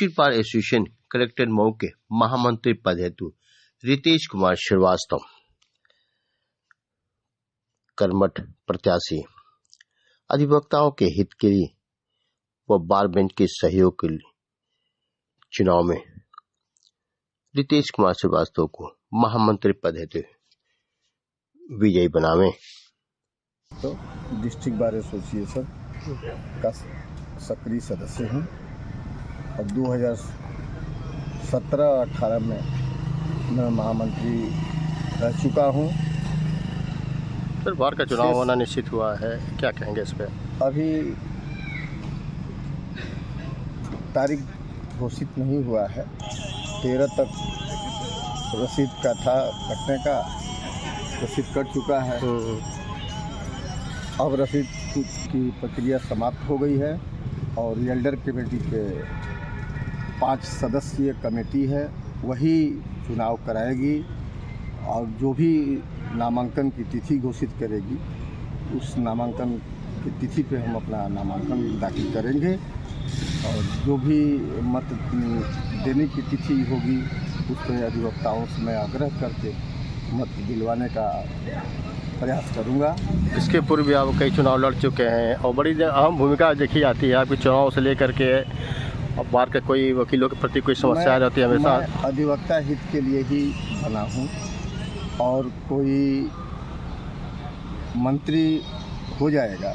District bar association collector Mau के महामंत्री पद हेतु रितेश कुमार श्रीवास्तव कर्मठ प्रत्याशी अधिवक्ताओं के हित के लिए व बार बेंच के सहयोग के लिए चुनाव में रितेश कुमार श्रीवास्तव को महामंत्री पद हेतु विजयी बनावे। तो डिस्ट्रिक्ट बार एसोसिएशन का सक्रिय सदस्य हूँ और 2017-18 में मैं महामंत्री रह चुका हूँ। फिर बार का चुनाव होना निश्चित हुआ है, क्या कहेंगे इस पर? अभी तारीख घोषित नहीं हुआ है, 13 तक रसीद का था कटने का, रसीद कट चुका है। अब रसीद की प्रक्रिया समाप्त हो गई है और एल्डर कमेटी के 5 सदस्यीय कमेटी है, वही चुनाव कराएगी और जो भी नामांकन की तिथि घोषित करेगी उस नामांकन की तिथि पे हम अपना नामांकन दाखिल करेंगे और जो भी मत देने की तिथि होगी उस पर अधिवक्ताओं से मैं आग्रह करके मत दिलवाने का प्रयास करूंगा। इसके पूर्व भी आप कई चुनाव लड़ चुके हैं और बड़ी अहम भूमिका देखी जाती है आपके चुनाव से लेकर के। अब बार के कोई वकीलों के प्रति कोई समस्या रहती है हमेशा? मैं अधिवक्ता हित के लिए ही बना हूँ और कोई मंत्री हो जाएगा,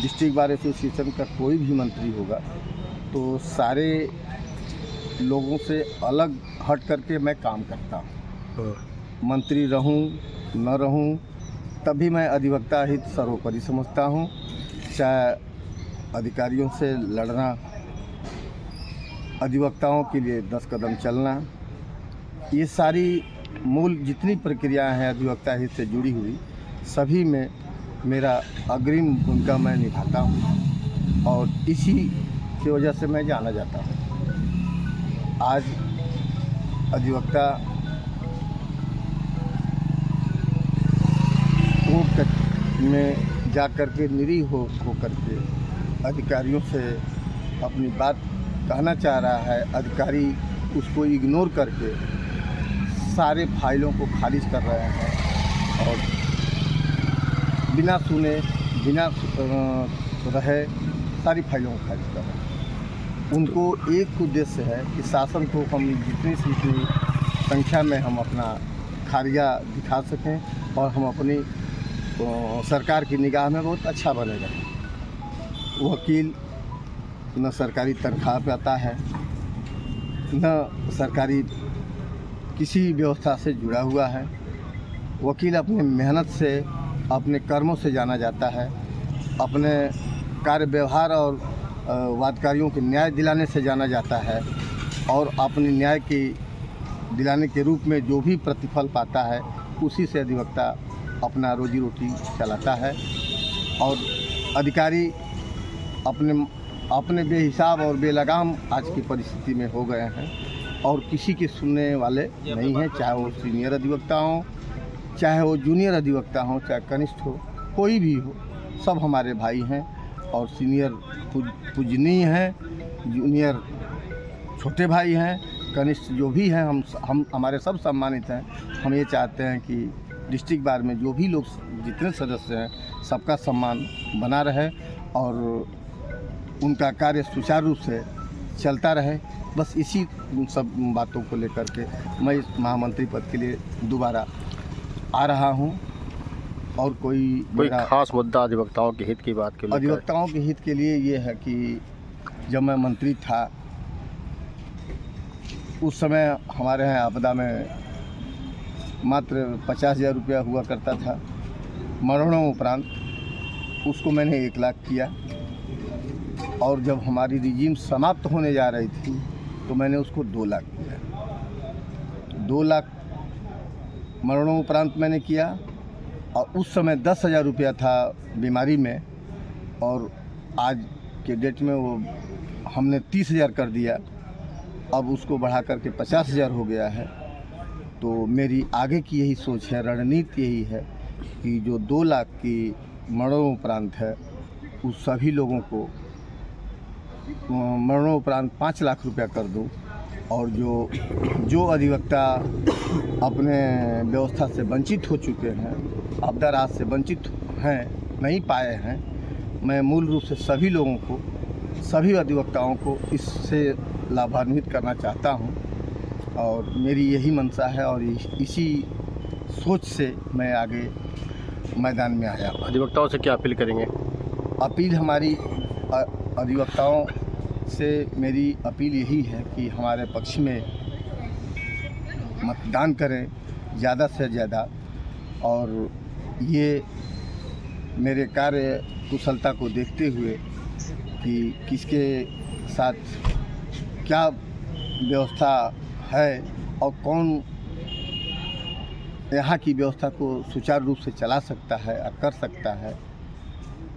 डिस्ट्रिक्ट बार एसोसिएशन का कोई भी मंत्री होगा तो सारे लोगों से अलग हट करके मैं काम करता हूँ। मंत्री रहूं न रहूं तभी मैं अधिवक्ता हित सर्वोपरि समझता हूं। चाहे अधिकारियों से लड़ना, अधिवक्ताओं के लिए 10 कदम चलना, ये सारी मूल जितनी प्रक्रियाएं हैं अधिवक्ता हित से जुड़ी हुई सभी में मेरा अग्रिम भूमिका मैं निभाता हूं और इसी की वजह से मैं जाना जाता हूं। आज अधिवक्ता कोर्ट में जा कर के निरीह हो करके अधिकारियों से अपनी बात कहना चाह रहा है, अधिकारी उसको इग्नोर करके सारे फाइलों को खारिज कर रहे हैं और बिना सुने बिना रहे सारी फाइलों को खारिज कर रहे हैं। उनको एक उद्देश्य है कि शासन को हम जितनी से जितनी संख्या में हम अपना खारिजा दिखा सकें और हम अपनी सरकार की निगाह में बहुत अच्छा बने रहें। वकील न सरकारी तनख्वाह पाता है, न सरकारी किसी व्यवस्था से जुड़ा हुआ है। वकील अपनी मेहनत से, अपने कर्मों से जाना जाता है, अपने कार्य व्यवहार और वादकारियों के न्याय दिलाने से जाना जाता है और अपने न्याय की दिलाने के रूप में जो भी प्रतिफल पाता है उसी से अधिवक्ता अपना रोजी रोटी चलाता है। और अधिकारी अपने बेहिसाब और बेलगाम आज की परिस्थिति में हो गए हैं और किसी के सुनने वाले नहीं हैं, चाहे वो सीनियर अधिवक्ता हों, चाहे वो जूनियर अधिवक्ता हों, चाहे कनिष्ठ हो, कोई भी हो, सब हमारे भाई हैं और सीनियर पूजनीय हैं, जूनियर छोटे भाई हैं, कनिष्ठ जो भी हैं हम हमारे सब सम्मानित हैं। हम ये चाहते हैं कि डिस्ट्रिक्ट बार में जो भी लोग जितने सदस्य हैं सबका सम्मान बना रहे और उनका कार्य सुचारू रूप से चलता रहे। बस इसी सब बातों को लेकर के मैं इस महामंत्री पद के लिए दोबारा आ रहा हूं और कोई खास मुद्दा अधिवक्ताओं के हित की बात के लिए? अधिवक्ताओं के हित के लिए ये है कि जब मैं मंत्री था उस समय हमारे यहाँ आपदा में मात्र 50,000 रुपया हुआ करता था, मरणों उपरांत उसको मैंने 1 लाख किया और जब हमारी रिजीम समाप्त होने जा रही थी तो मैंने उसको 2 लाख किया। 2 लाख मरणों उपरांत मैंने किया और उस समय 10,000 रुपया था बीमारी में और आज के डेट में वो हमने 30,000 कर दिया, अब उसको बढ़ा करके 50,000 हो गया है। तो मेरी आगे की यही सोच है, रणनीति यही है कि जो 2 लाख की मरणोपरांत है उस सभी लोगों को मरणोपरांत 5 लाख रुपया कर दूं, और जो अधिवक्ता अपने व्यवस्था से वंचित हो चुके हैं, आपदा राहत से वंचित हैं, नहीं पाए हैं, मैं मूल रूप से सभी लोगों को, सभी अधिवक्ताओं को इससे लाभान्वित करना चाहता हूं, और मेरी यही मंशा है, और इसी सोच से मैं आगे मैदान में आया। अधिवक्ताओं से क्या अपील करेंगे? अपील हमारी अधिवक्ताओं से मेरी अपील यही है कि हमारे पक्ष में मतदान करें ज़्यादा से ज़्यादा, और ये मेरे कार्य कुशलता को देखते हुए कि किसके साथ क्या व्यवस्था है और कौन यहाँ की व्यवस्था को सुचारू रूप से चला सकता है और कर सकता है,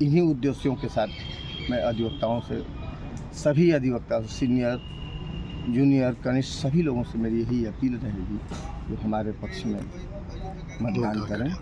इन्हीं उद्देश्यों के साथ मैं अधिवक्ताओं से, सभी अधिवक्ता, सीनियर, जूनियर, कनिष्ठ, सभी लोगों से मेरी यही अपील रहेगी कि हमारे पक्ष में मतदान करें।